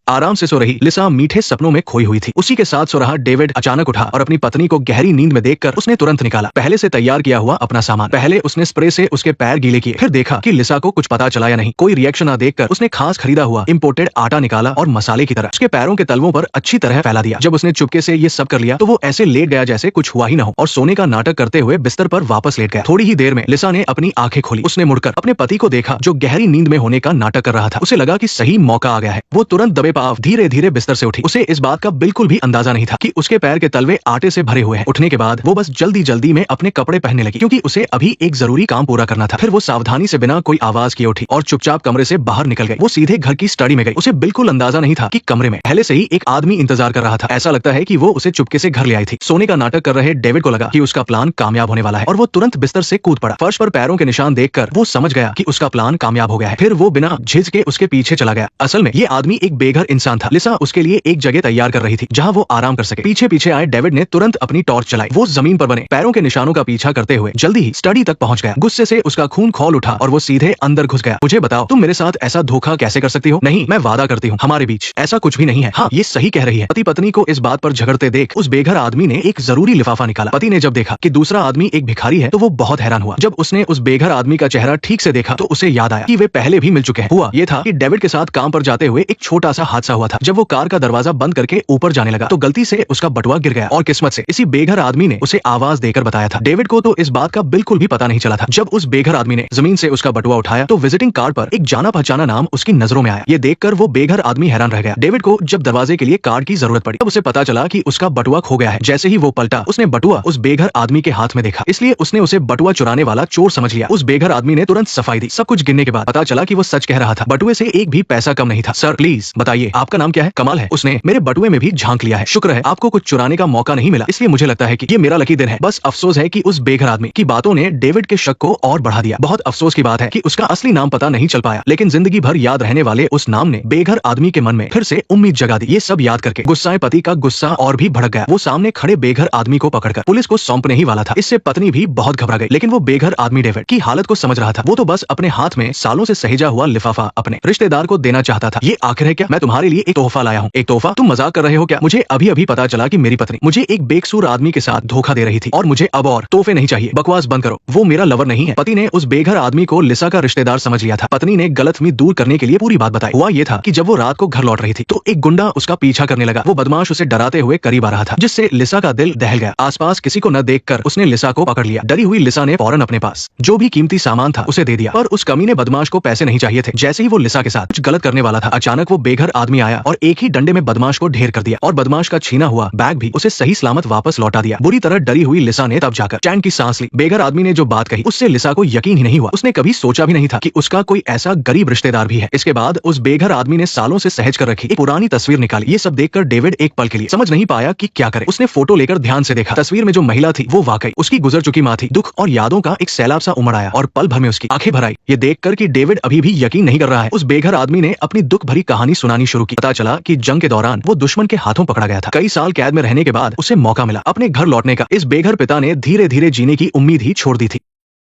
आराम से सो रही लिसा मीठे सपनों में खोई हुई थी। उसी के साथ सो रहा डेविड अचानक उठा और अपनी पत्नी को गहरी नींद में देखकर उसने तुरंत निकाला पहले से तैयार किया हुआ अपना सामान। पहले उसने स्प्रे से उसके पैर गीले किए, फिर देखा कि लिसा को कुछ पता चला या नहीं। कोई रिएक्शन न देखकर उसने खास खरीदा हुआ इम्पोर्टेड आटा निकाला और मसाले की तरह उसके पैरों के तलवों पर अच्छी तरह फैला दिया। जब उसने चुपके से ये सब कर लिया तो वो ऐसे लेट गया जैसे कुछ हुआ ही न हो और सोने का नाटक करते हुए बिस्तर पर वापस लेट गया। थोड़ी ही देर में लिसा ने अपनी आंखें खोली। उसने मुड़कर अपने पति को देखा जो गहरी नींद में होने का नाटक कर रहा था। उसे लगा कि सही मौका आ गया है। वो तुरंत दबे पांव धीरे धीरे बिस्तर से उठी। उसे इस बात का बिल्कुल भी अंदाजा नहीं था कि उसके पैर के तलवे आटे से भरे हुए हैं। उठने के बाद वो बस जल्दी जल्दी में अपने कपड़े पहनने लगी क्योंकि उसे अभी एक जरूरी काम पूरा करना था। फिर वो सावधानी से बिना कोई आवाज किए उठी और चुपचाप कमरे से बाहर निकल गई। वो सीधे घर की स्टडी में गई। उसे बिल्कुल अंदाजा नहीं था कि कमरे में पहले से ही एक आदमी इंतजार कर रहा था। ऐसा लगता है कि वो उसे चुपके से घर ले आई थी। सोने का नाटक कर रहे डेविड को लगा कि उसका प्लान कामयाब होने वाला है और वो तुरंत बिस्तर से कूद पड़ा। फर्श पर पैरों के निशान देखकर वो समझ गया कि उसका प्लान कामयाब हो गया है। फिर वो बिना झिझके उसके पीछे चला गया। असल में ये आदमी एक बेघर इंसान था। लिसा उसके लिए एक जगह तैयार कर रही थी जहां वो आराम कर सके। पीछे पीछे आए डेविड ने तुरंत अपनी टॉर्च चलाई। वो जमीन पर बने पैरों के निशानों का पीछा करते हुए जल्दी ही स्टडी तक पहुंच गया। गुस्से से उसका खून खौल उठा और वो सीधे अंदर घुस गया। मुझे बताओ तुम मेरे साथ ऐसा धोखा कैसे कर सकती हो? नहीं, मैं वादा करती हूँ हमारे बीच ऐसा कुछ भी नहीं है। हाँ, ये सही कह रही है। पति पत्नी को इस बात पर झगड़ते देख उस बेघर आदमी ने एक जरूरी लिफाफा निकाला। पति ने जब देखा कि दूसरा आदमी एक भिखारी है तो वो बहुत हैरान हुआ। जब उसने उस बेघर आदमी का चेहरा ठीक से देखा तो उसे याद आया कि वे पहले भी मिल चुके हैं। हुआ ये था कि डेविड के साथ काम पर जाते हुए एक छोटा सा हादसा हुआ था। जब वो कार का दरवाजा बंद करके ऊपर जाने लगा तो गलती से उसका बटुआ गिर गया और किस्मत से इसी बेघर आदमी ने उसे आवाज देकर बताया था। डेविड को तो इस बात का बिल्कुल भी पता नहीं चला था। जब उस बेघर आदमी ने जमीन से उसका बटुआ उठाया तो विजिटिंग कार्ड पर एक जाना पहचाना नाम उसकी नजरों में आया। ये देखकर वो बेघर आदमी हैरान रह गया। डेविड को जब दरवाजे के लिए कार्ड की जरूरत पड़ी तब उसे पता चला कि उसका बटुआ खो गया है। जैसे ही वो पलटा उसने बटुआ उस बेघर आदमी के हाथ में देखा, इसलिए उसने उसे बटुआ चुराने वाला चोर समझ लिया। उस बेघर आदमी ने तुरंत सफाई दी। सब कुछ गिनने के बाद पता चला कि वो सच कह रहा था। बटुए से एक भी पैसा कम नहीं था। सर प्लीज बताइए आपका नाम क्या है? कमाल है, उसने मेरे बटुए में भी झांक लिया है। शुक्र है आपको कुछ चुराने का मौका नहीं मिला, इसलिए मुझे लगता है कि ये मेरा लकी दिन है। बस अफसोस है कि उस बेघर आदमी की बातों ने डेविड के शक को और बढ़ा दिया। बहुत अफसोस की बात है कि उसका असली नाम पता नहीं चल पाया, लेकिन जिंदगी भर याद रहने वाले उस नाम ने बेघर आदमी के मन में फिर से उम्मीद जगा दी। ये सब याद करके गुस्साए पति का गुस्सा और भी भड़क गया। वो सामने खड़े बेघर आदमी को पकड़कर पुलिस को सौंपने ही वाला था। इससे पत्नी भी बहुत घबरा गई, लेकिन वो बेघर आदमी डेविड की हालत को समझ रहा था। वो तो बस अपने हाथ में सालों से सहेजा हुआ लिफाफा अपने रिश्तेदार को देना चाहता था। ये आखिर है क्या? मैं तुम्हारे लिए एक तोहफा लाया हूँ। एक तोहफा? तुम मजाक कर रहे हो क्या? मुझे अभी अभी पता चला कि मेरी पत्नी मुझे एक बेकसूर आदमी के साथ धोखा दे रही थी और मुझे अब और तोहफे नहीं चाहिए। बकवास बंद करो, वो मेरा लवर नहीं है। पति ने उस बेघर आदमी को लिसा का रिश्तेदार समझ लिया था। पत्नी ने गलतफहमी दूर करने के लिए पूरी बात बताई। हुआ ये था कि जब वो रात को घर लौट रही थी तो एक गुंडा उसका पीछा करने लगा। वो बदमाश उसे डराते हुए करीब आ रहा था, जिससे लिसा का दिल दहल गया। आसपास किसी को न देखकर उसने लिसा को पकड़ लिया। डरी हुई लिसा ने फौरन अपने पास जो भी कीमती सामान था उसे दे दिया, पर उस कमीने बदमाश को पैसे नहीं चाहिए थे। जैसे ही वो लिसा के साथ कुछ गलत करने वाला था, अचानक वो बेघर आदमी आया और एक ही डंडे में बदमाश को ढेर कर दिया और बदमाश का छीना हुआ बैग भी उसे सही सलामत वापस लौटा दिया। बुरी तरह डरी हुई लिसा ने तब जाकर चैन की सांस ली। बेघर आदमी ने जो बात कही उससे लिसा को यकीन ही नहीं हुआ। उसने कभी सोचा भी नहीं था कि उसका कोई ऐसा गरीब रिश्तेदार भी है। इसके बाद उस बेघर आदमी ने सालों से सहेज कर रखी एक पुरानी तस्वीर निकाली। ये सब देखकर डेविड एक पल के लिए समझ नहीं पाया कि क्या करे। उसने फोटो लेकर ध्यान से देखा। तस्वीर में जो महिला थी वो वाकई उसकी गुजर चुकी माँ थी। दुख और यादों का एक सैलाब सा उमड़ आया और पल भर में उसकी आंखें भर आई। ये देखकर कि डेविड अभी भी यकीन नहीं कर रहा है। उस बेघर आदमी ने अपनी दुख भरी कहानी सुनानी शुरू की। पता चला कि जंग के दौरान वो दुश्मन के हाथों पकड़ा गया था। कई साल कैद में रहने के बाद उसे मौका मिला अपने घर लौटने का। इस बेघर पिता ने धीरे धीरे जीने की उम्मीद ही छोड़ दी थी।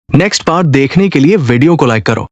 नेक्स्ट पार्ट देखने के लिए वीडियो को लाइक करो।